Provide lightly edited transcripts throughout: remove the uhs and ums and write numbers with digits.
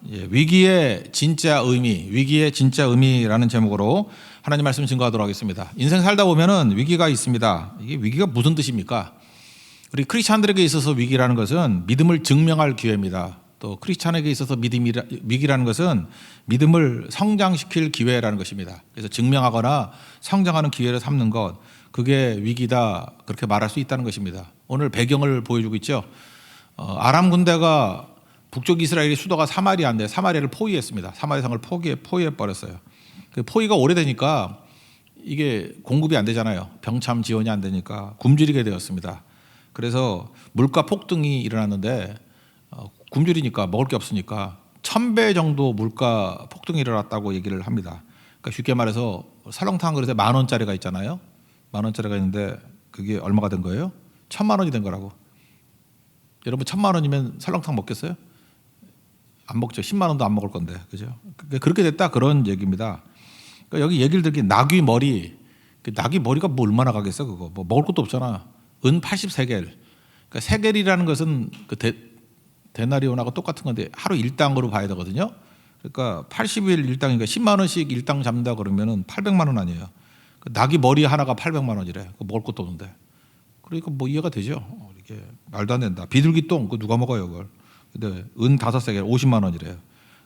위기의 진짜 의미라는 제목으로 하나님 말씀 증거하도록 하겠습니다. 인생 살다 보면은 위기가 있습니다. 이게 위기가 무슨 뜻입니까? 우리 크리스찬들에게 있어서 위기라는 것은 믿음을 증명할 기회입니다. 또 크리스찬에게 있어서 위기라는 것은 믿음을 성장시킬 기회라는 것입니다. 그래서 증명하거나 성장하는 기회를 삼는 것, 그게 위기다, 그렇게 말할 수 있다는 것입니다. 오늘 배경을 보여주고 있죠. 아람 군대가 북쪽 이스라엘의 수도가 사마리아인데 사마리아를 포위했습니다. 사마리아성을 포위해 버렸어요. 그 포위가 오래되니까 이게 공급이 안 되잖아요. 병참 지원이 안 되니까 굶주리게 되었습니다. 그래서 물가 폭등이 일어났는데 굶주리니까 먹을 게 없으니까 1000배 정도 물가 폭등이 일어났다고 얘기를 합니다. 그러니까 쉽게 말해서 설렁탕 그릇에 10,000원짜리가 있잖아요. 10,000원짜리가 있는데 그게 얼마가 된 거예요? 10,000,000원이 된 거라고. 여러분 10,000,000원이면 설렁탕 먹겠어요? 안 먹죠. 10만 원도 안 먹을 건데, 그죠? 그렇게 됐다 그런 얘기입니다. 그러니까 여기 얘기를 듣기 나귀 머리, 나귀 머리가 뭐 얼마나 가겠어 그거? 뭐 먹을 것도 없잖아. 은 80세겔. 그러니까 세겔이라는 것은 그 데나리온하고 똑같은 건데 하루 일당으로 봐야 되거든요. 그러니까 80일 일당이니까 10만 원씩 일당 잡는다 그러면은 800만 원 아니에요. 나귀 머리 하나가 800만 원이래. 먹을 것도 없는데. 그러니까 뭐 이해가 되죠. 이게 말도 안 된다. 비둘기 똥, 그 누가 먹어요 그걸? 근데 은 5세겔 50만 원이래요.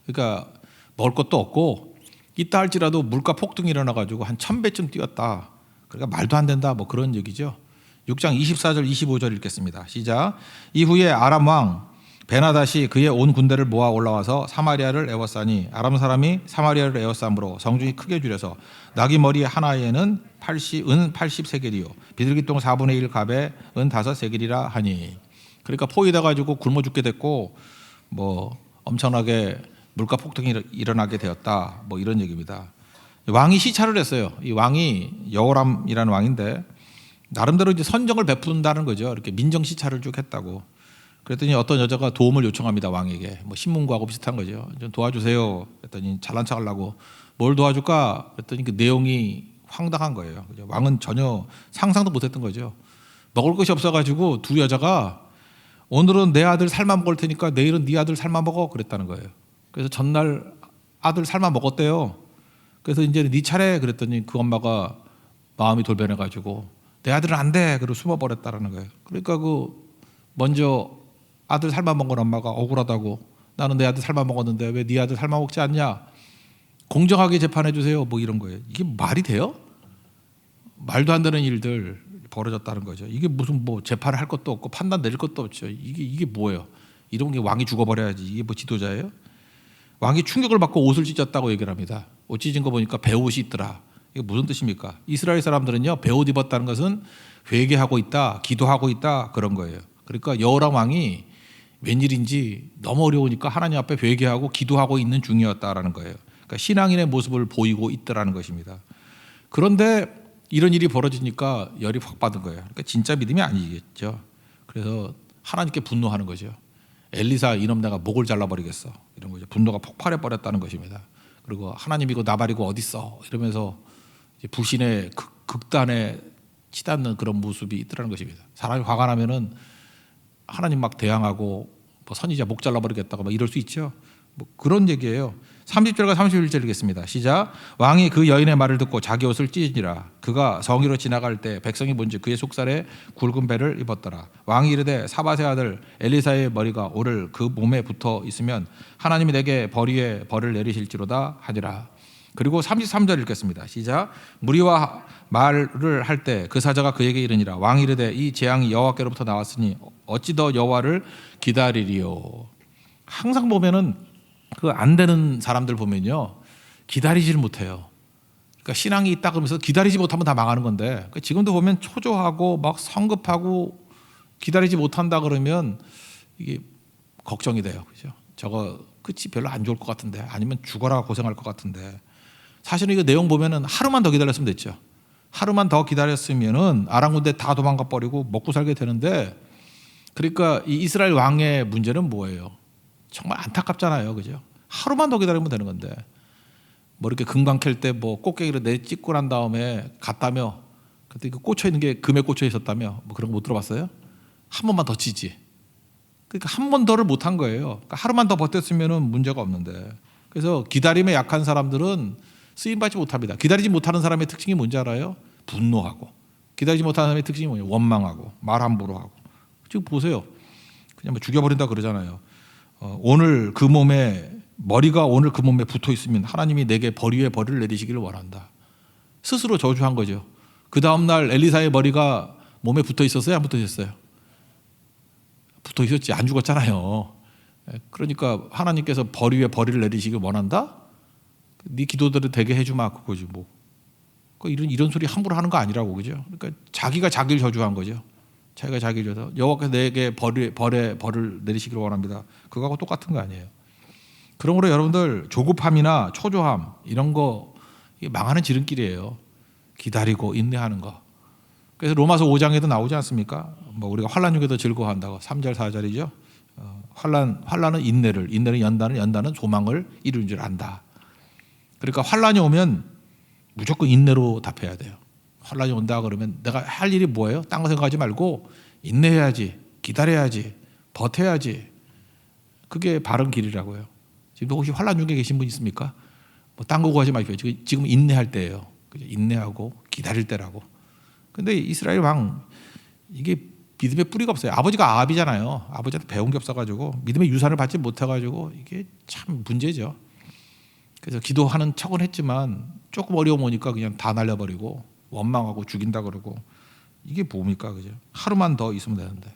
그러니까 먹을 것도 없고 있다 할지라도 물가 폭등이 일어나가지고 한 1000배쯤 뛰었다. 그러니까 말도 안 된다. 뭐 그런 얘기죠. 6장 24절 25절 읽겠습니다. 시작. 이후에 아람 왕 베나닷이 그의 온 군대를 모아 올라와서 사마리아를 에워싸니 아람 사람이 사마리아를 에워싸므로 성중이 크게 줄여서 나귀 머리 하나에는 은 80세겔이요 비둘기똥 4분의 1 갑에 은 5세겔이라 하니. 그러니까 포위돼 가지고 굶어 죽게 됐고 뭐 엄청나게 물가 폭등이 일어나게 되었다. 뭐 이런 얘기입니다. 왕이 시찰을 했어요. 이 왕이 여호람이라는 왕인데 나름대로 이제 선정을 베푼다는 거죠. 이렇게 민정 시찰을 쭉 했다고. 그랬더니 어떤 여자가 도움을 요청합니다. 왕에게. 뭐 신문과하고 비슷한 거죠. 좀 도와주세요. 그랬더니 잘난 척하려고 뭘 도와줄까? 그랬더니 그 내용이 황당한 거예요. 그죠? 왕은 전혀 상상도 못했던 거죠. 먹을 것이 없어가지고 두 여자가 오늘은 내 아들 삶아 먹을 테니까 내일은 네 아들 삶아 먹어 그랬다는 거예요. 그래서 전날 아들 삶아 먹었대요. 그래서 이제 네 차례 그랬더니 그 엄마가 마음이 돌변해가지고 내 아들은 안 돼. 그리고 숨어버렸다는 거예요. 그러니까 그 먼저 아들 삶아 먹은 엄마가 억울하다고 나는 내 아들 삶아 먹었는데 왜 네 아들 삶아 먹지 않냐? 공정하게 재판해 주세요. 뭐 이런 거예요. 이게 말이 돼요? 말도 안 되는 일들 벌어졌다는 거죠. 이게 무슨 뭐 재판을 할 것도 없고 판단 내릴 것도 없죠. 이게 뭐예요? 이런 게 왕이 죽어버려야지. 이게 뭐 지도자예요? 왕이 충격을 받고 옷을 찢었다고 얘기를 합니다. 옷 찢은 거 보니까 배옷이 있더라. 이게 무슨 뜻입니까? 이스라엘 사람들은요 배옷 입었다는 것은 회개하고 있다, 기도하고 있다 그런 거예요. 그러니까 여호람 왕이 웬일인지 너무 어려우니까 하나님 앞에 회개하고 기도하고 있는 중이었다라는 거예요. 그러니까 신앙인의 모습을 보이고 있더라는 것입니다. 그런데 이런 일이 벌어지니까 열이 확 받은 거예요. 그러니까 진짜 믿음이 아니겠죠. 그래서 하나님께 분노하는 거죠. 엘리사 이놈 내가 목을 잘라버리겠어. 이런 거죠. 분노가 폭발해 버렸다는 것입니다. 그리고 하나님이고 나발이고 어딨어 이러면서 불신의 극단에 치닫는 그런 모습이 있더라는 것입니다. 사람이 화가 나면은 하나님 막 대항하고 뭐 선지자 목 잘라버리겠다고 막 이럴 수 있죠. 뭐 그런 얘기예요. 30절과 31절 읽겠습니다. 시작. 왕이 그 여인의 말을 듣고 자기 옷을 찢으니라. 그가 성위로 지나갈 때 백성이 본즉 그의 속살에 굵은 배를 입었더라. 왕이 이르되 사밧의 아들 엘리사의 머리가 오늘 그 몸에 붙어 있으면 하나님이 내게 벌 위에 벌을 내리실지로다 하니라. 그리고 33절 읽겠습니다. 시작. 무리와 말을 할 때 그 사자가 그에게 이르니라. 왕이 이르되 이 재앙이 여호와께로부터 나왔으니 어찌 더 여호와를 기다리리요. 항상 보면은 그 안 되는 사람들 보면요 기다리지를 못해요. 그러니까 신앙이 있다 그러면서 기다리지 못하면 다 망하는 건데 그러니까 지금도 보면 초조하고 막 성급하고 기다리지 못한다 그러면 이게 걱정이 돼요. 그죠? 저거 끝이 별로 안 좋을 것 같은데 아니면 죽어라 고생할 것 같은데 사실은 이거 내용 보면은 하루만 더 기다렸으면 됐죠. 하루만 더 기다렸으면은 아람 군대 다 도망가 버리고 먹고 살게 되는데 그러니까 이 이스라엘 왕의 문제는 뭐예요? 정말 안타깝잖아요. 그죠? 하루만 더 기다리면 되는 건데 뭐 이렇게 금강 캘 때 뭐 꽃게기를 내 찍고 난 다음에 갔다며 그때 그 꽂혀 있는 게 금에 꽂혀 있었다며 뭐 그런 거 못 들어봤어요? 한 번만 더 치지. 그러니까 한 번 더를 못한 거예요. 그러니까 하루만 더 버텼으면 문제가 없는데. 그래서 기다림에 약한 사람들은 쓰임받지 못합니다. 기다리지 못하는 사람의 특징이 뭔지 알아요? 분노하고. 기다리지 못하는 사람의 특징이 뭐냐? 원망하고 말 함부로 하고. 지금 보세요. 그냥 뭐 죽여버린다 그러잖아요. 오늘 그 몸에 머리가 오늘 그 몸에 붙어 있으면 하나님이 내게 벌 위에 벌을 내리시기를 원한다. 스스로 저주한 거죠. 그 다음 날 엘리사의 머리가 몸에 붙어 있었어요? 안 붙어 있었어요? 붙어 있었지. 안 죽었잖아요. 그러니까 하나님께서 벌 위에 벌을 내리시길 원한다? 네 기도들을 되게 해주마 그거지 뭐. 이런 소리 함부로 하는 거 아니라고 그죠? 그러니까 자기가 자기를 저주한 거죠. 자기가 자기를 저주. 여호와께서 내게 벌을 내리시기를 원합니다. 그거하고 똑같은 거 아니에요. 그러므로 여러분들 조급함이나 초조함 이런 거 이게 망하는 지름길이에요. 기다리고 인내하는 거. 그래서 로마서 5장에도 나오지 않습니까? 뭐 우리가 환난 중에도 즐거워한다고 3절 4절이죠. 환난은 인내를 연단은 소망을 이루는 줄 안다. 그러니까 환난이 오면 무조건 인내로 답해야 돼요. 환난이 온다 그러면 내가 할 일이 뭐예요? 딴 거 생각하지 말고 인내해야지, 기다려야지, 버텨야지. 그게 바른 길이라고요. 지금 혹시 환난 중에 계신 분 있습니까? 뭐 딴 거 구하지 마십시오. 지금 인내할 때예요. 인내하고 기다릴 때라고. 근데 이스라엘 왕 이게 믿음의 뿌리가 없어요. 아버지가 아합이잖아요. 아버지한테 배운 게 없어가지고 믿음의 유산을 받지 못해가지고 이게 참 문제죠. 그래서 기도하는 척은 했지만 조금 어려움 오니까 그냥 다 날려버리고 원망하고 죽인다 그러고 이게 뭡니까, 그죠? 하루만 더 있으면 되는데.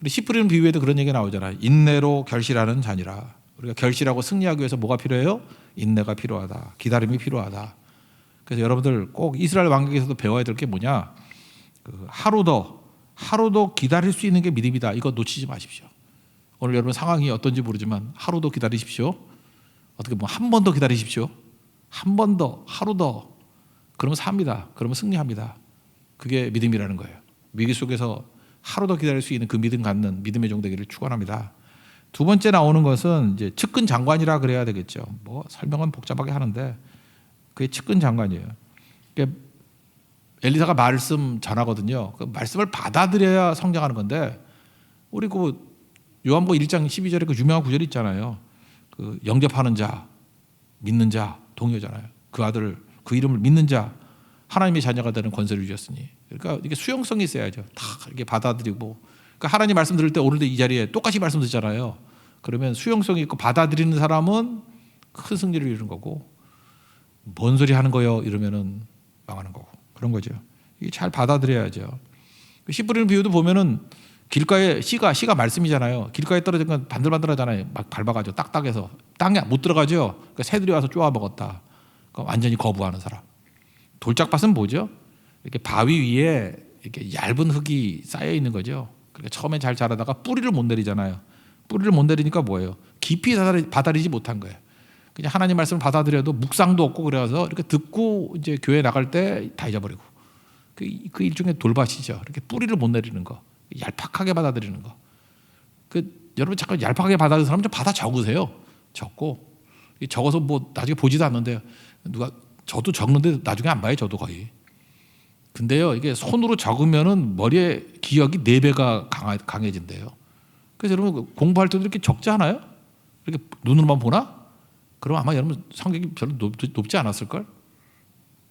우리 씨 뿌리는 비유에도 그런 얘기 나오잖아요. 인내로 결실하는 자니라. 우리가 결실하고 승리하기 위해서 뭐가 필요해요? 인내가 필요하다. 기다림이 필요하다. 그래서 여러분들 꼭 이스라엘 왕국에서도 배워야 될 게 뭐냐? 하루 더 기다릴 수 있는 게 믿음이다. 이거 놓치지 마십시오. 오늘 여러분 상황이 어떤지 모르지만 하루 더 기다리십시오. 어떻게 뭐 한 번 더 기다리십시오. 한 번 더, 하루 더. 그러면 삽니다. 그러면 승리합니다. 그게 믿음이라는 거예요. 위기 속에서 하루 더 기다릴 수 있는 그 믿음 갖는 믿음의 종 되기를 축원합니다. 두 번째 나오는 것은 이제 측근 장관이라 그래야 되겠죠. 뭐 설명은 복잡하게 하는데 그게 측근 장관이에요. 그러니까 엘리사가 말씀 전하거든요. 그 말씀을 받아들여야 성장하는 건데 우리 그 요한복음 1장 12절에 그 유명한 구절이 있잖아요. 그 영접하는 자, 믿는 자 동요잖아요. 그 아들을 그 이름을 믿는 자 하나님의 자녀가 되는 권세를 주셨으니. 그러니까 이게 수용성이 있어야죠. 다 이렇게 받아들이고. 그러니까 하나님 말씀 들을 때 오늘도 이 자리에 똑같이 말씀 듣잖아요. 그러면 수용성이 있고 받아들이는 사람은 큰 승리를 이루는 거고 뭔 소리 하는 거요 이러면은 망하는 거고 그런 거죠. 이게 잘 받아들여야죠. 씨 뿌리는 비유도 보면은 길가에 씨가 말씀이잖아요. 길가에 떨어진 건 반들반들하잖아요. 막 밟아가지고 딱딱해서 땅에 못 들어가죠. 그러니까 새들이 와서 쪼아 먹었다. 그러니까 완전히 거부하는 사람. 돌짝밭은 뭐죠? 이렇게 바위 위에 이렇게 얇은 흙이 쌓여 있는 거죠. 그러니까 처음에 잘 자라다가 뿌리를 못 내리잖아요. 뿌리를 못 내리니까 뭐예요? 깊이 받아들이지 못한 거예요. 그냥 하나님 말씀을 받아들여도 묵상도 없고 그래서 이렇게 듣고 이제 교회 나갈 때 다 잊어버리고 그 일종의 돌밭이죠. 이렇게 뿌리를 못 내리는 거, 얄팍하게 받아들이는 거. 여러분 잠깐 얄팍하게 받아들이는 사람 좀 받아 적으세요. 적고 적어서 뭐 나중에 보지도 않는데 저도 적는데 나중에 안 봐요. 저도 거의. 근데요 이게 손으로 적으면은 머리에 기억이 4배가 강해진대요. 그래서 여러분 공부할 때도 이렇게 적지 않아요? 이렇게 눈으로만 보나? 그럼 아마 여러분 성격이 별로 높지 않았을걸?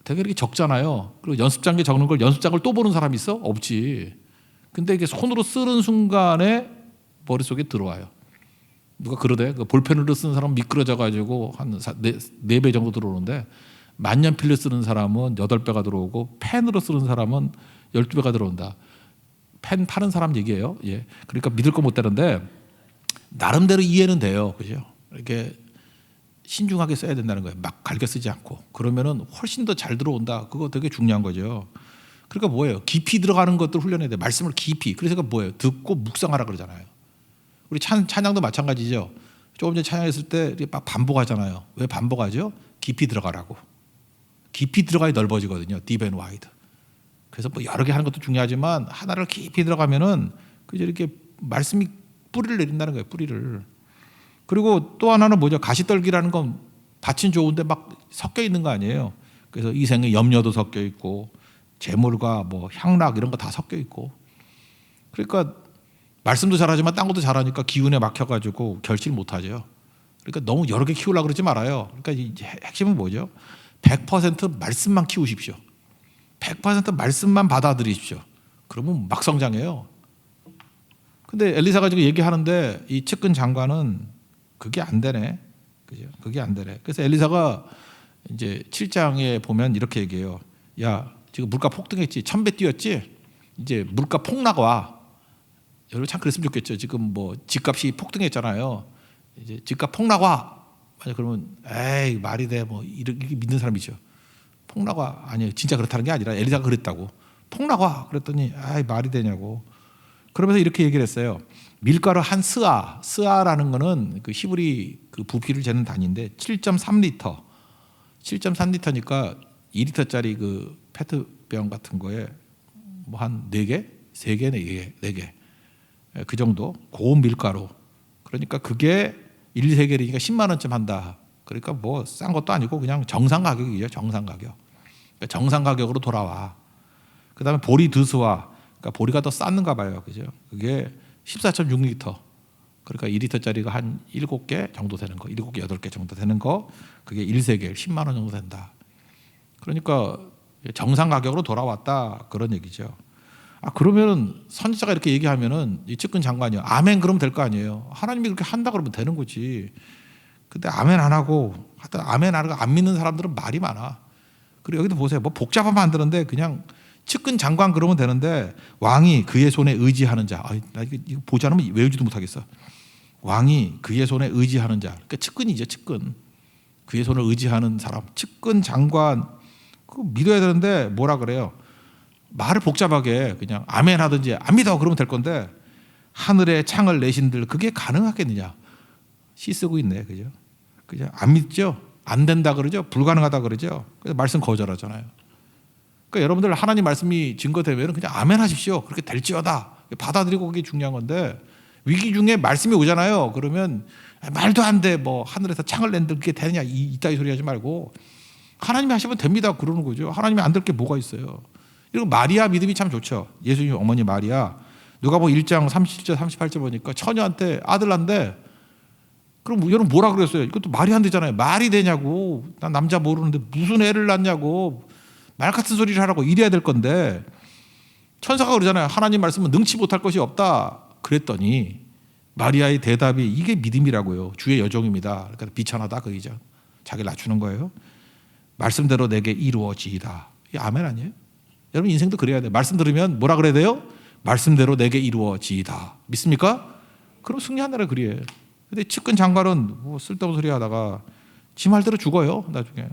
되게 이렇게 적잖아요. 그리고 연습장에 적는 걸 연습장을 또 보는 사람이 있어? 없지. 근데 이게 손으로 쓰는 순간에 머릿속에 들어와요. 누가 그러대. 그 볼펜으로 쓰는 사람은 미끄러져가지고 한 4배 정도 들어오는데 만년필로 쓰는 사람은 8배가 들어오고 펜으로 쓰는 사람은 12배가 들어온다. 펜 파는 사람 얘기예요. 예. 그러니까 믿을 거 못 되는데 나름대로 이해는 돼요. 그죠? 이렇게 신중하게 써야 된다는 거예요. 막 갈겨 쓰지 않고. 그러면은 훨씬 더 잘 들어온다. 그거 되게 중요한 거죠. 그러니까 뭐예요? 깊이 들어가는 것들 훈련해야 돼. 말씀을 깊이. 그래서 뭐예요? 듣고 묵상하라 그러잖아요. 우리 찬양도 마찬가지죠. 조금 전에 찬양했을 때 막 반복하잖아요. 왜 반복하죠? 깊이 들어가라고. 깊이 들어가야 넓어지거든요. Deep and wide. 그래서 뭐 여러 개 하는 것도 중요하지만 하나를 깊이 들어가면은 그저 이렇게 말씀이 뿌리를 내린다는 거예요. 뿌리를. 그리고 또 하나는 뭐죠? 가시떨기라는 건 밭은 좋은데 막 섞여 있는 거 아니에요. 그래서 이 생에 염려도 섞여 있고 재물과 뭐 향락 이런 거 다 섞여 있고. 그러니까 말씀도 잘하지만 딴 것도 잘하니까 기운에 막혀가지고 결실을 못하죠. 그러니까 너무 여러 개 키우려고 그러지 말아요. 그러니까 이제 핵심은 뭐죠? 100% 말씀만 키우십시오. 100% 말씀만 받아들이십시오. 그러면 막 성장해요. 근데 엘리사가 지금 얘기하는데 이 측근 장관은 그게 안 되네. 그죠? 그게 안 되네. 그래서 엘리사가 이제 7장에 보면 이렇게 얘기해요. 야, 지금 물가 폭등했지. 1000배 뛰었지. 이제 물가 폭락 와. 여러분 참 그랬으면 좋겠죠. 지금 뭐 집값이 폭등했잖아요. 이제 집값 폭락 와. 만약 그러면 에이 말이 돼. 뭐 이렇게 믿는 사람이죠. 폭락 와. 아니에요. 진짜 그렇다는 게 아니라 엘리사가 그랬다고. 폭락 와. 그랬더니 아이 말이 되냐고. 그러면서 이렇게 얘기를 했어요. 밀가루 한 스아라는 거는 그 히브리 그 부피를 재는 단위인데 7.3리터. 7.3리터니까 2리터짜리 그 페트병 같은 거에 뭐 한 4개? 3개, 4개. 그 정도 고운 밀가루. 그러니까 그게 1, 2세겔이니까 10만 원쯤 한다. 그러니까 뭐 싼 것도 아니고 그냥 정상 가격이죠. 정상 가격. 그러니까 정상 가격으로 돌아와. 그다음에 보리 드스와 그러니까 보리가 더 쌌는가 봐요. 그죠? 그게 14.6리터. 그러니까 2리터짜리가 한 7개 정도 되는 거. 7개, 8개 정도 되는 거. 그게 1세겔 10만 원 정도 된다. 그러니까 정상 가격으로 돌아왔다. 그런 얘기죠. 아, 그러면은 선지자가 이렇게 얘기하면은 이 측근 장관이요. 아멘 그러면 될 거 아니에요. 하나님이 그렇게 한다 그러면 되는 거지. 근데 아멘 안 하고 하여튼 아멘 안 하고 안 믿는 사람들은 말이 많아. 그리고 여기도 보세요. 뭐 복잡하면 안 되는데 그냥 측근 장관 그러면 되는데 왕이 그의 손에 의지하는 자. 아, 나 이거 보지 않으면 외우지도 못하겠어. 왕이 그의 손에 의지하는 자. 그러니까 측근이죠, 측근. 그의 손을 의지하는 사람. 측근 장관 그거 믿어야 되는데 뭐라 그래요? 말을 복잡하게 그냥 아멘 하든지 안 믿어 그러면 될 건데 하늘에 창을 내신들 그게 가능하겠느냐? 시 쓰고 있네, 그죠? 그죠? 안 믿죠? 안 된다 그러죠? 불가능하다 그러죠? 그래서 말씀 거절하잖아요. 그러니까 여러분들 하나님 말씀이 증거되면 그냥 아멘 하십시오. 그렇게 될지어다. 받아들이고 그게 중요한 건데 위기 중에 말씀이 오잖아요. 그러면 말도 안 돼. 뭐 하늘에서 창을 낸들 그게 되느냐? 이따위 소리 하지 말고 하나님이 하시면 됩니다. 그러는 거죠. 하나님이 안 될 게 뭐가 있어요. 그리고 마리아 믿음이 참 좋죠. 예수님 어머니 마리아. 누가 뭐 1장 37절 38절 보니까 처녀한테 아들 난대. 그럼 여러분 뭐라 그랬어요? 이것도 말이 안 되잖아요. 말이 되냐고. 난 남자 모르는데 무슨 애를 낳냐고. 말 같은 소리를 하라고 이래야 될 건데 천사가 그러잖아요. 하나님 말씀은 능치 못할 것이 없다. 그랬더니 마리아의 대답이 이게 믿음이라고요. 주의 여종입니다. 그러니까 비천하다 그이죠. 자기를 낮추는 거예요. 말씀대로 내게 이루어지이다. 이게 아멘 아니에요? 여러분 인생도 그래야 돼요. 말씀 들으면 뭐라 그래야 돼요? 말씀대로 내게 이루어지이다. 믿습니까? 그럼 승리한다라 그래요. 근데 측근 장관은 뭐 쓸데없는 소리 하다가 지 말대로 죽어요. 나중에.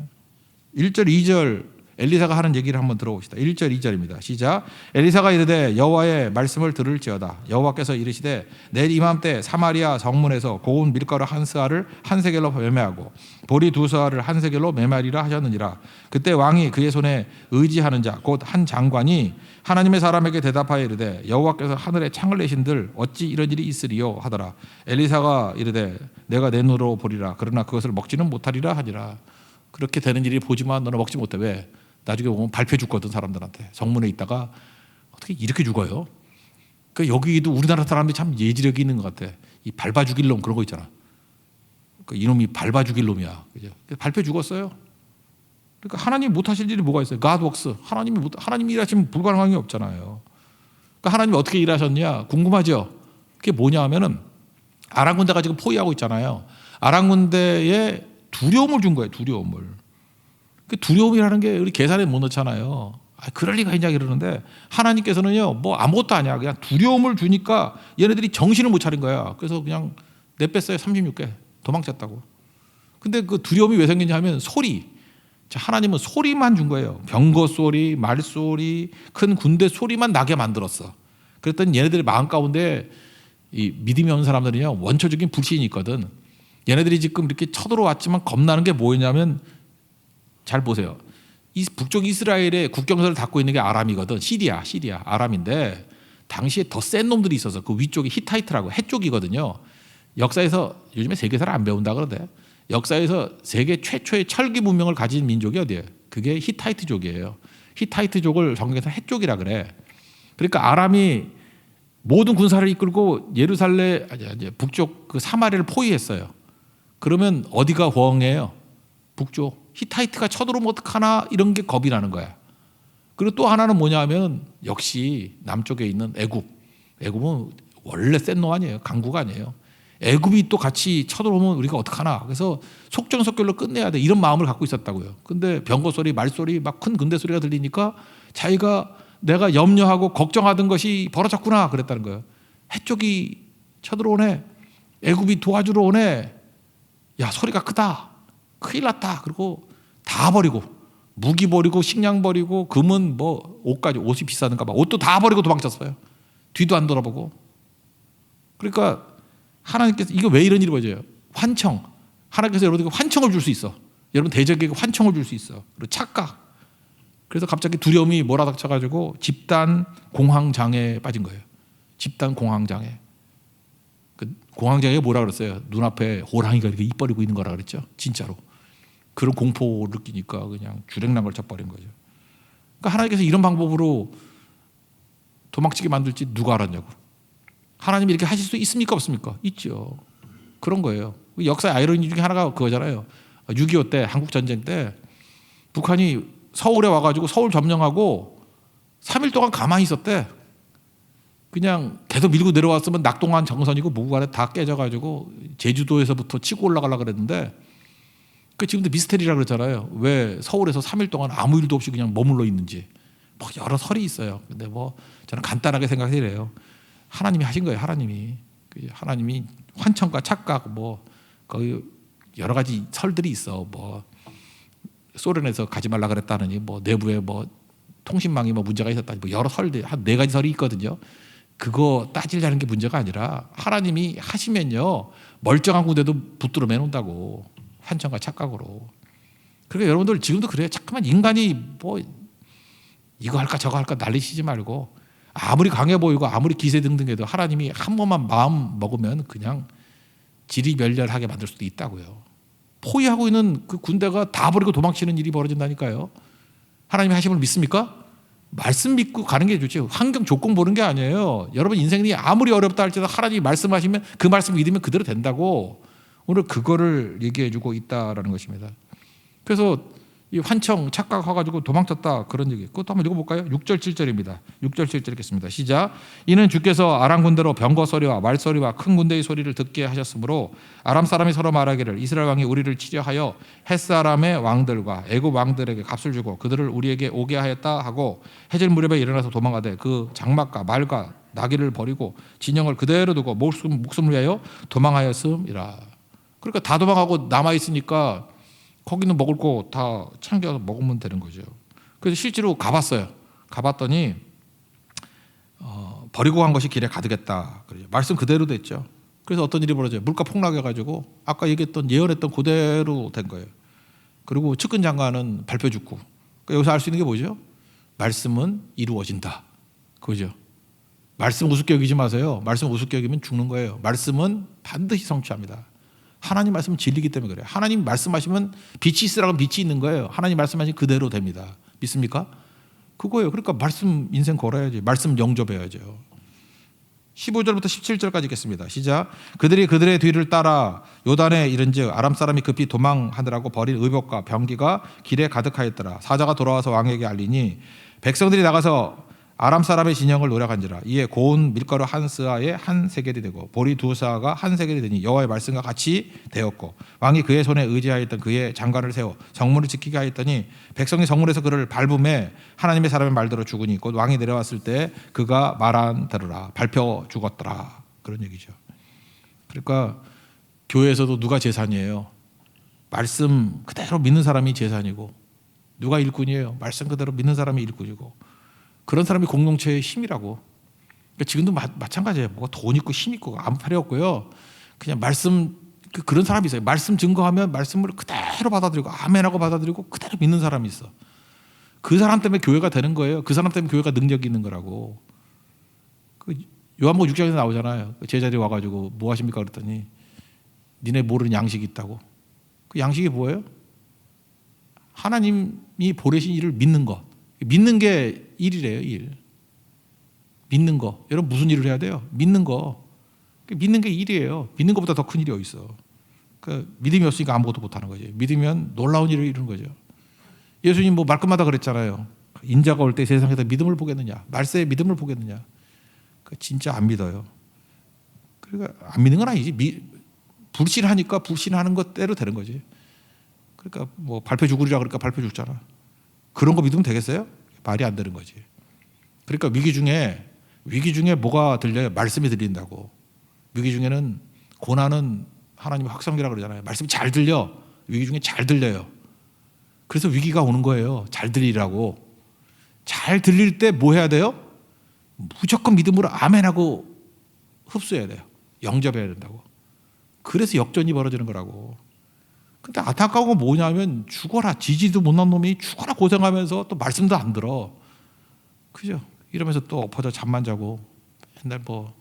1절 2절 엘리사가 하는 얘기를 한번 들어봅시다. 1절 2절입니다. 시작. 엘리사가 이르되 여호와의 말씀을 들을지어다. 여호와께서 이르시되 내일 이맘때 사마리아 정문에서 고운 밀가루 한 스아를 한 세겔로 매매하고 보리 두 스아를 한 세겔로 매매하리라 하셨느니라. 그때 왕이 그의 손에 의지하는 자 곧 한 장관이 하나님의 사람에게 대답하여 이르되 여호와께서 하늘에 창을 내신들 어찌 이런 일이 있으리요 하더라. 엘리사가 이르되 내가 내 눈으로 보리라. 그러나 그것을 먹지는 못하리라 하니라. 그렇게 되는 일이 보지만 너는 먹지 못해. 왜? 나중에 보면 발표 죽거든 사람들한테. 정문에 있다가 어떻게 이렇게 죽어요? 그러니까 여기도 우리나라 사람들이 참 예지력이 있는 것 같아. 이 밟아 죽일 놈 그런 거 있잖아. 그러니까 이놈이 밟아 죽일 놈이야. 그죠? 발표 죽었어요. 그러니까 하나님 못 하실 일이 뭐가 있어요? God works. 하나님이 일하시면 불가능한 게 없잖아요. 그러니까 하나님이 어떻게 일하셨냐? 궁금하죠? 그게 뭐냐 하면은 아람 군대가 지금 포위하고 있잖아요. 아람 군대에 두려움을 준 거예요. 두려움을. 그 두려움이라는 게 우리 계산에 못 넣잖아요. 그럴 리가 있냐 그러는데 하나님께서는요 뭐 아무것도 아니야. 그냥 두려움을 주니까 얘네들이 정신을 못 차린 거야. 그래서 그냥 내뺐어요. 36개 도망쳤다고. 근데 그 두려움이 왜 생겼냐 하면 소리. 자, 하나님은 소리만 준 거예요. 병거 소리, 말 소리, 큰 군대 소리만 나게 만들었어. 그랬더니 얘네들의 마음 가운데 이 믿음이 없는 사람들은요 원초적인 불신이 있거든. 얘네들이 지금 이렇게 쳐들어왔지만 겁나는 게 뭐였냐면 잘 보세요. 이 북쪽 이스라엘의 국경선을 닫고 있는 게 아람이거든. 시리아 아람인데 당시에 더 센 놈들이 있어서 그 위쪽이 히타이트라고 해 쪽이거든요. 역사에서 요즘에 세계사를 안 배운다 그러대. 역사에서 세계 최초의 철기 문명을 가진 민족이 어디예요? 그게 히타이트족이에요. 히타이트족을 성경에서 해 쪽이라 그래. 그러니까 아람이 모든 군사를 이끌고 예루살렘 북쪽 그 사마리아를 포위했어요. 그러면 어디가 호응해요? 북쪽. 히타이트가 쳐들어오면 어떡하나 이런 게 겁이 나는 거야. 그리고 또 하나는 뭐냐면 역시 남쪽에 있는 애굽. 애굽은 원래 센 놈 아니에요. 강국 아니에요. 애굽이 또 같이 쳐들어오면 우리가 어떡하나. 그래서 속전속결로 끝내야 돼. 이런 마음을 갖고 있었다고요. 근데 병거 소리, 말소리, 막 큰 군대 소리가 들리니까 자기가 내가 염려하고 걱정하던 것이 벌어졌구나 그랬다는 거예요. 해쪽이 쳐들어오네. 애굽이 도와주러 오네. 야, 소리가 크다. 큰일 났다. 그리고 다 버리고 무기 버리고 식량 버리고 금은 뭐 옷까지, 옷이 비싸는가 봐. 옷도 다 버리고 도망쳤어요. 뒤도 안 돌아보고. 그러니까 하나님께서 이거 왜 이런 일이 벌어져요? 환청. 하나님께서 여러분에게 환청을 줄 수 있어. 여러분 대적에게 환청을 줄 수 있어. 그리고 착각. 그래서 갑자기 두려움이 몰아닥쳐가지고 집단 공황장애에 빠진 거예요. 집단 공황장애. 그 공황장애가 뭐라 그랬어요? 눈앞에 호랑이가 이렇게 입 벌리고 있는 거라 그랬죠. 진짜로. 그런 공포를 느끼니까 그냥 주랭랑 걸쳐버린 거죠. 그러니까 하나님께서 이런 방법으로 도망치게 만들지 누가 알았냐고. 하나님이 이렇게 하실 수 있습니까? 없습니까? 있죠. 그런 거예요. 역사의 아이러니 중에 하나가 그거잖아요. 6.25 때, 한국전쟁 때 북한이 서울에 와가지고 서울 점령하고 3일 동안 가만히 있었대. 그냥 계속 밀고 내려왔으면 낙동강 정선이고 무구간에 다 깨져가지고 제주도에서부터 치고 올라가려고 그랬는데 그 지금도 미스테리라 그러잖아요. 왜 서울에서 3일 동안 아무 일도 없이 그냥 머물러 있는지 뭐 여러 설이 있어요. 근데 뭐 저는 간단하게 생각해요. 하나님이 하신 거예요. 하나님이 환청과 착각 뭐 거기 여러 가지 설들이 있어. 뭐 소련에서 가지 말라 그랬다느니 뭐 내부에 뭐 통신망이 뭐 문제가 있었다니 뭐 여러 설들 한 4가지 설이 있거든요. 그거 따지려는 게 문제가 아니라 하나님이 하시면요 멀쩡한 군대도 붙들어 매놓는다고. 환청과 착각으로. 그러니까 여러분들 지금도 그래요. 자꾸만 인간이 뭐 이거 할까 저거 할까 난리치지 말고 아무리 강해 보이고 아무리 기세등등해도 하나님이 한 번만 마음 먹으면 그냥 지리멸렬하게 만들 수도 있다고요. 포위하고 있는 그 군대가 다 버리고 도망치는 일이 벌어진다니까요. 하나님이 하심을 믿습니까? 말씀 믿고 가는 게 좋지. 환경 조건 보는 게 아니에요. 여러분 인생이 아무리 어렵다 할지라도 하나님이 말씀하시면 그 말씀 믿으면 그대로 된다고. 오늘 그거를 얘기해 주고 있다라는 것입니다. 그래서 이 환청 착각해가지고 도망쳤다 그런 얘기. 그것도 한번 읽어볼까요? 6절 7절입니다. 6절 7절 읽겠습니다. 시작. 이는 주께서 아람 군대로 병거 소리와 말소리와 큰 군대의 소리를 듣게 하셨으므로 아람 사람이 서로 말하기를 이스라엘 왕이 우리를 치려하여 햇사람의 왕들과 애굽 왕들에게 값을 주고 그들을 우리에게 오게 하였다 하고 해질 무렵에 일어나서 도망가되 그 장막과 말과 나귀를 버리고 진영을 그대로 두고 목숨을 위하여 도망하였음이라. 그러니까 다 도망가고 남아 있으니까 거기는 먹을 거 다 챙겨서 먹으면 되는 거죠. 그래서 실제로 가봤어요. 가봤더니 버리고 간 것이 길에 가득했다. 말씀 그대로 됐죠. 그래서 어떤 일이 벌어져요. 물가 폭락해가지고 아까 얘기했던 예언했던 그대로 된 거예요. 그리고 측근 장관은 발표 죽고. 그러니까 여기서 알 수 있는 게 뭐죠? 말씀은 이루어진다. 그죠? 말씀 우습게 여기지 마세요. 말씀 우습게 여기면 죽는 거예요. 말씀은 반드시 성취합니다. 하나님 말씀은 진리이기 때문에 그래요. 하나님 말씀하시면 빛이 있으라고 빛이 있는 거예요. 하나님 말씀하시면 그대로 됩니다. 믿습니까? 그거예요. 그러니까 말씀 인생 걸어야지. 말씀 영접해야죠. 15절부터 17절까지 읽겠습니다. 시작. 그들이 그들의 뒤를 따라 요단에 이른즉 아람 사람이 급히 도망하느라고 버린 의복과 병기가 길에 가득하였더라. 사자가 돌아와서 왕에게 알리니 백성들이 나가서 아람 사람의 진영을 노략한지라. 이에 고운 밀가루 한 스아에 한 세겔이 되고 보리 2스아가 한 세겔이 되니 여호와의 말씀과 같이 되었고 왕이 그의 손에 의지하였던 그의 장관을 세워 성문을 지키게 하였더니 백성이 성문에서 그를 밟음에 하나님의 사람의 말대로 죽으니 곧 왕이 내려왔을 때 그가 말한 대로라 밟혀 죽었더라. 그런 얘기죠. 그러니까 교회에서도 누가 재산이에요? 말씀 그대로 믿는 사람이 재산이고 누가 일꾼이에요? 말씀 그대로 믿는 사람이 일꾼이고 그런 사람이 공동체의 힘이라고. 그러니까 지금도 마찬가지예요. 뭐가 돈 있고 힘 있고 아무 팔이 없고요. 그냥 말씀 그런 사람이 있어요. 말씀 증거하면 말씀을 그대로 받아들이고 아멘하고 받아들이고 그대로 믿는 사람이 있어. 그 사람 때문에 교회가 되는 거예요. 그 사람 때문에 교회가 능력이 있는 거라고. 그 요한복음 6장에서 나오잖아요. 제자들이 와가지고 뭐 하십니까 그랬더니 니네 모르는 양식이 있다고. 그 양식이 뭐예요? 하나님이 보내신 일을 믿는 것. 믿는 게 일이래요, 일. 믿는 거. 여러분 무슨 일을 해야 돼요? 믿는 거. 믿는 게 일이에요. 믿는 것보다 더 큰 일이 어디 있어. 그러니까 믿음이 없으니까 아무것도 못하는 거지. 믿으면 놀라운 일을 이루는 거죠. 예수님 뭐 말끝마다 그랬잖아요. 인자가 올 때 세상에서 믿음을 보겠느냐, 말세에 믿음을 보겠느냐. 진짜 안 믿어요. 그러니까 안 믿는 건 아니지. 불신하니까 불신하는 것대로 되는 거지. 그러니까 뭐 발표 죽으리라 그러니까 발표 죽잖아. 그런 거 믿으면 되겠어요? 말이 안 되는 거지. 그러니까 위기 중에 뭐가 들려요? 말씀이 들린다고. 위기 중에는 고난은 하나님의 확성기라 그러잖아요. 말씀이 잘 들려. 위기 중에 잘 들려요. 그래서 위기가 오는 거예요. 잘 들리라고. 잘 들릴 때 뭐 해야 돼요? 무조건 믿음으로 아멘하고 흡수해야 돼요. 영접해야 된다고. 그래서 역전이 벌어지는 거라고. 근데 안타까운 건 뭐냐면 죽어라. 지지도 못난 놈이 죽어라 고생하면서 또 말씀도 안 들어. 그죠? 이러면서 또 엎어져 잠만 자고 맨날 뭐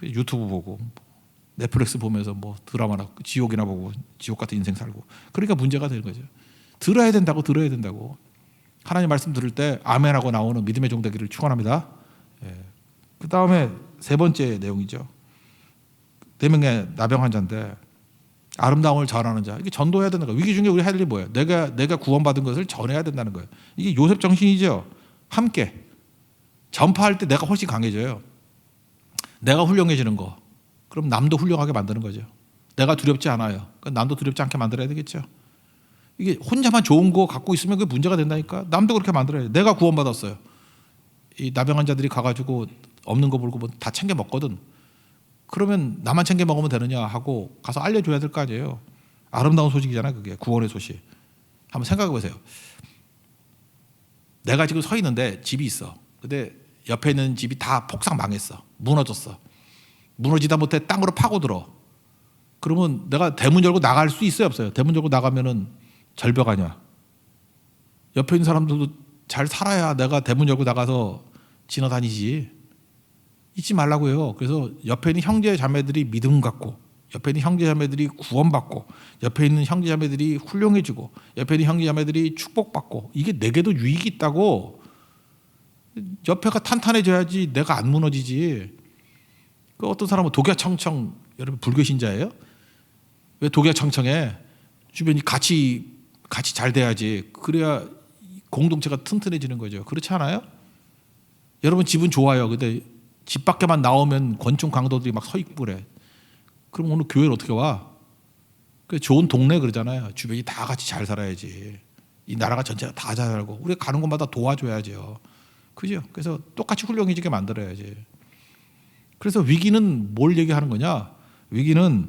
유튜브 보고 넷플릭스 보면서 뭐 드라마나 지옥이나 보고 지옥 같은 인생 살고. 그러니까 문제가 되는 거죠. 들어야 된다고. 하나님 말씀 들을 때 아멘하고 나오는 믿음의 종 되기를 축원합니다. 그 다음에 세 번째 내용이죠. 4명의 나병 환자인데 아름다움을 전하는 자. 이게 전도해야 된다는 거예요. 위기 중에 우리 할 일이 뭐예요? 내가 구원받은 것을 전해야 된다는 거예요. 이게 요셉 정신이죠. 함께 전파할 때 내가 훨씬 강해져요. 내가 훌륭해지는 거. 그럼 남도 훌륭하게 만드는 거죠. 내가 두렵지 않아요. 그럼 남도 두렵지 않게 만들어야 되겠죠. 이게 혼자만 좋은 거 갖고 있으면 그게 문제가 된다니까. 남도 그렇게 만들어야 돼. 내가 구원받았어요. 이 나병 환자들이 가가지고 없는 거 물고 다 챙겨 먹거든. 그러면 나만 챙겨 먹으면 되느냐 하고 가서 알려줘야 될 거 아니에요. 아름다운 소식이잖아요. 그게 구원의 소식. 한번 생각해 보세요. 내가 지금 서 있는데 집이 있어. 근데 옆에 있는 집이 다 폭삭 망했어. 무너졌어. 무너지다 못해 땅으로 파고들어. 그러면 내가 대문 열고 나갈 수 있어요, 없어요? 대문 열고 나가면은 절벽 아니야. 옆에 있는 사람들도 잘 살아야 내가 대문 열고 나가서 지나다니지. 잊지 말라고요. 그래서 옆에 있는 형제 자매들이 믿음 갖고, 옆에 있는 형제 자매들이 구원받고, 옆에 있는 형제 자매들이 훌륭해지고, 옆에 있는 형제 자매들이 축복받고, 이게 내게도 유익이 있다고. 옆에가 탄탄해져야지 내가 안 무너지지. 그 어떤 사람은 독야청청, 여러분 불교 신자예요? 왜 독야청청해? 주변이 같이 잘 돼야지. 그래야 공동체가 튼튼해지는 거죠. 그렇지 않아요? 여러분 집은 좋아요. 근데 집 밖에만 나오면 권총 강도들이 막 서 있고 그래. 그럼 오늘 교회를 어떻게 와? 그 좋은 동네 그러잖아요. 주변이 다 같이 잘 살아야지. 이 나라가 전체가 다 잘 살고 우리가 가는 곳마다 도와줘야죠. 그죠? 그래서 똑같이 훌륭해지게 만들어야지. 그래서 위기는 뭘 얘기하는 거냐? 위기는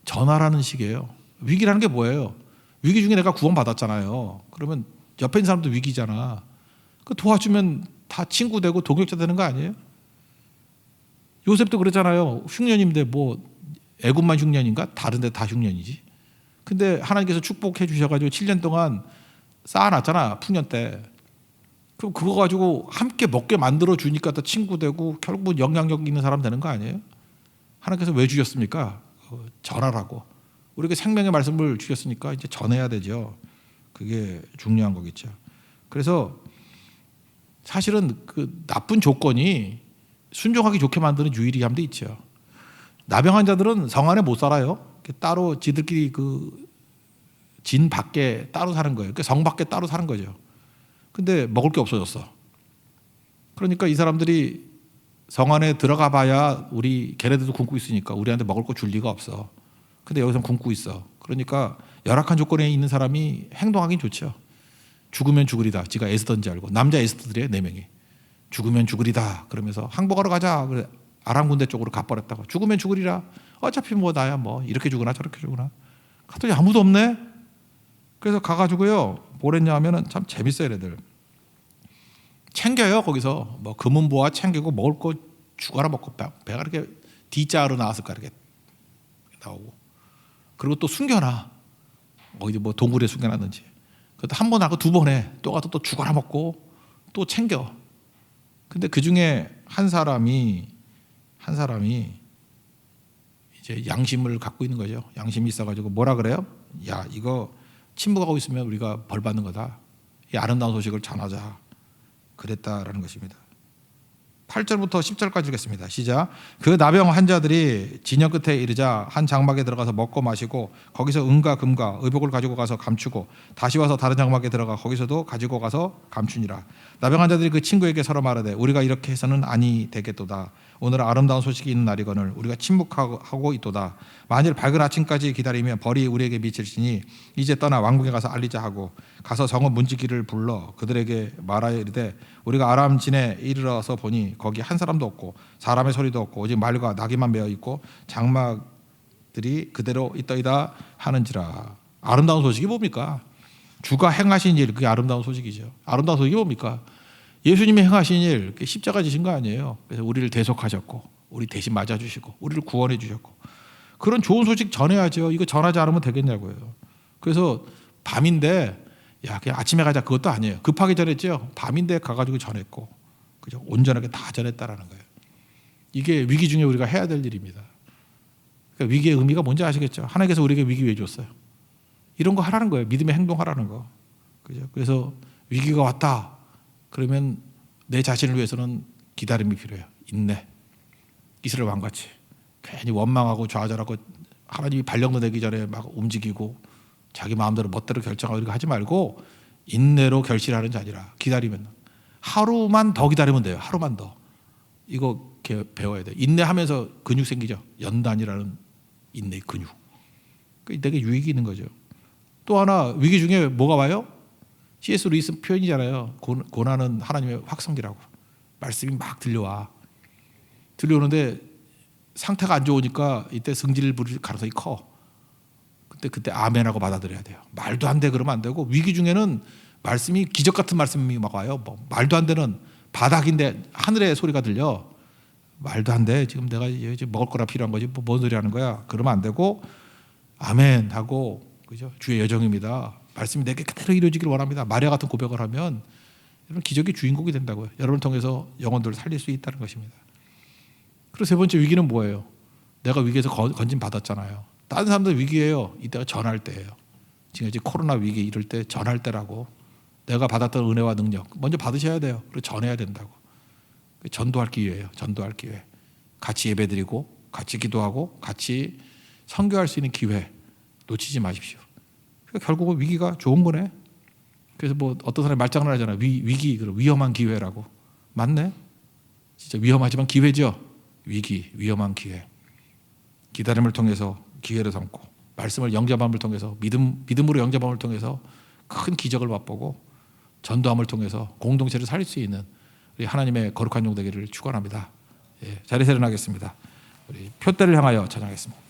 전화라는 식이에요. 위기라는 게 뭐예요? 위기 중에 내가 구원받았잖아요. 그러면 옆에 있는 사람도 위기잖아. 그 도와주면 다 친구 되고 동역자 되는 거 아니에요? 요셉도 그러잖아요. 흉년인데 뭐 애굽만 흉년인가? 다른 데 다 흉년이지. 근데 하나님께서 축복해 주셔가지고 7년 동안 쌓아놨잖아. 풍년 때. 그럼 그거 가지고 함께 먹게 만들어 주니까 또 친구 되고 결국은 영향력 있는 사람 되는 거 아니에요? 하나님께서 왜 주셨습니까? 전하라고. 우리에게 생명의 말씀을 주셨으니까 이제 전해야 되죠. 그게 중요한 거겠죠. 그래서 사실은 그 나쁜 조건이 순종하기 좋게 만드는 유일함도 있죠. 나병 환자들은 성 안에 못 살아요. 따로 지들끼리 그 진 밖에 따로 사는 거예요. 성 밖에 따로 사는 거죠. 근데 먹을 게 없어졌어. 그러니까 이 사람들이 성 안에 들어가 봐야 우리 걔네들도 굶고 있으니까 우리한테 먹을 거 줄 리가 없어. 근데 여기서 굶고 있어. 그러니까 열악한 조건에 있는 사람이 행동하긴 좋죠. 죽으면 죽으리다. 지가 애쓰던지 알고. 남자 애쓰들이에요. 4명이. 죽으면 죽으리다. 그러면서 항복하러 가자. 그래. 아람 군대 쪽으로 가버렸다고. 죽으면 죽으리라. 어차피 뭐 나야 뭐 이렇게 죽으나 저렇게 죽으나. 갔더니 아무도 없네. 그래서 가가지고요. 뭘 했냐 하면은 참 재밌어요. 얘네들. 챙겨요. 거기서. 뭐 금은보화 챙기고 먹을 거 죽어라 먹고 배가 이렇게 D자로 나왔을까 이렇게 나오고. 그리고 또 숨겨놔. 어디 뭐 동굴에 숨겨놨는지. 그래도 한 번 하고 2번 해. 또 가서 또 죽어라 먹고 또 챙겨. 근데 그 중에 한 사람이 이제 양심을 갖고 있는 거죠. 양심이 있어가지고 뭐라 그래요? 야, 이거 침묵하고 있으면 우리가 벌 받는 거다. 이 아름다운 소식을 전하자. 그랬다라는 것입니다. 8절부터 10절까지 읽겠습니다. 시작. 그 나병 환자들이 진영 끝에 이르자 한 장막에 들어가서 먹고 마시고 거기서 은과 금과 의복을 가지고 가서 감추고 다시 와서 다른 장막에 들어가 거기서도 가지고 가서 감추니라. 나병 환자들이 그 친구에게 서로 말하되 우리가 이렇게 해서는 아니 되겠도다. 오늘 아름다운 소식이 있는 날이거늘 우리가 침묵하고 있도다. 만일 밝은 아침까지 기다리면 벌이 우리에게 미칠지니 이제 떠나 왕궁에 가서 알리자 하고 가서 성읍 문지기를 불러 그들에게 말하여 이르되 우리가 아람 진에 이르러서 보니 거기 한 사람도 없고 사람의 소리도 없고 오직 말과 나귀만 메어 있고 장막들이 그대로 있더이다 하는지라. 아름다운 소식이 뭡니까? 주가 행하신 일, 그게 아름다운 소식이죠. 아름다운 소식이 뭡니까? 예수님이 행하신 일, 십자가 지신 거 아니에요. 그래서 우리를 대속하셨고 우리 대신 맞아주시고 우리를 구원해 주셨고 그런 좋은 소식 전해야죠. 이거 전하지 않으면 되겠냐고요. 그래서 밤인데 야 그냥 아침에 가자 그것도 아니에요. 급하게 전했죠. 밤인데 가가지고 전했고 그죠? 온전하게 다 전했다라는 거예요. 이게 위기 중에 우리가 해야 될 일입니다. 그러니까 위기의 의미가 뭔지 아시겠죠? 하나님께서 우리에게 위기 왜 줬어요? 이런 거 하라는 거예요. 믿음의 행동하라는 거. 그죠? 그래서 위기가 왔다. 그러면 내 자신을 위해서는 기다림이 필요해요. 인내. 이스라엘 왕같이 괜히 원망하고 좌절하고 하나님이 발령도 내기 전에 막 움직이고 자기 마음대로 멋대로 결정하고 이렇게 하지 말고 인내로 결실하는 자니라. 기다리면 하루만 더 기다리면 돼요. 하루만 더. 이거 배워야 돼요. 인내하면서 근육 생기죠. 연단이라는 인내의 근육. 되게 유익이 있는 거죠. 또 하나 위기 중에 뭐가 와요? C.S. 루이스 표현이잖아요. 고난은 하나님의 확성기라고. 말씀이 막 들려오는데 상태가 안 좋으니까 이때 승질을 부릴 가능성이 커. 그때 아멘하고 받아들여야 돼요. 말도 안 돼 그러면 안 되고 위기 중에는 말씀이 기적 같은 말씀이 막 와요. 뭐 말도 안 되는 바닥인데 하늘의 소리가 들려. 말도 안 돼. 지금 내가 이제 먹을 거라 필요한 거지. 뭔 소리 하는 거야? 그러면 안 되고 아멘 하고 그죠? 주의 여정입니다. 말씀이 내게 그대로 이루어지기를 원합니다. 마리아 같은 고백을 하면 이런 기적의 주인공이 된다고요. 여러분을 통해서 영혼들을 살릴 수 있다는 것입니다. 그리고 세 번째 위기는 뭐예요? 내가 위기에서 건진 받았잖아요. 다른 사람들 위기예요. 이때가 전할 때예요. 지금 이제 코로나 위기 이럴 때 전할 때라고. 내가 받았던 은혜와 능력 먼저 받으셔야 돼요. 그리고 전해야 된다고. 전도할 기회예요. 전도할 기회. 같이 예배드리고 같이 기도하고 같이 선교할 수 있는 기회 놓치지 마십시오. 그러니까 결국은 위기가 좋은 거네. 그래서 뭐 어떤 사람이 말장난 하잖아요. 위기, 위험한 기회라고. 맞네. 진짜 위험하지만 기회죠. 위기, 위험한 기회. 기다림을 통해서 기회를 삼고 말씀을 영접함을 통해서 믿음으로 영접함을 통해서 큰 기적을 맛보고 전도함을 통해서 공동체를 살릴 수 있는 우리 하나님의 거룩한 종 되기를 축원합니다. 예, 자리에서 일어나겠습니다. 우리 표대를 향하여 찬양하겠습니다.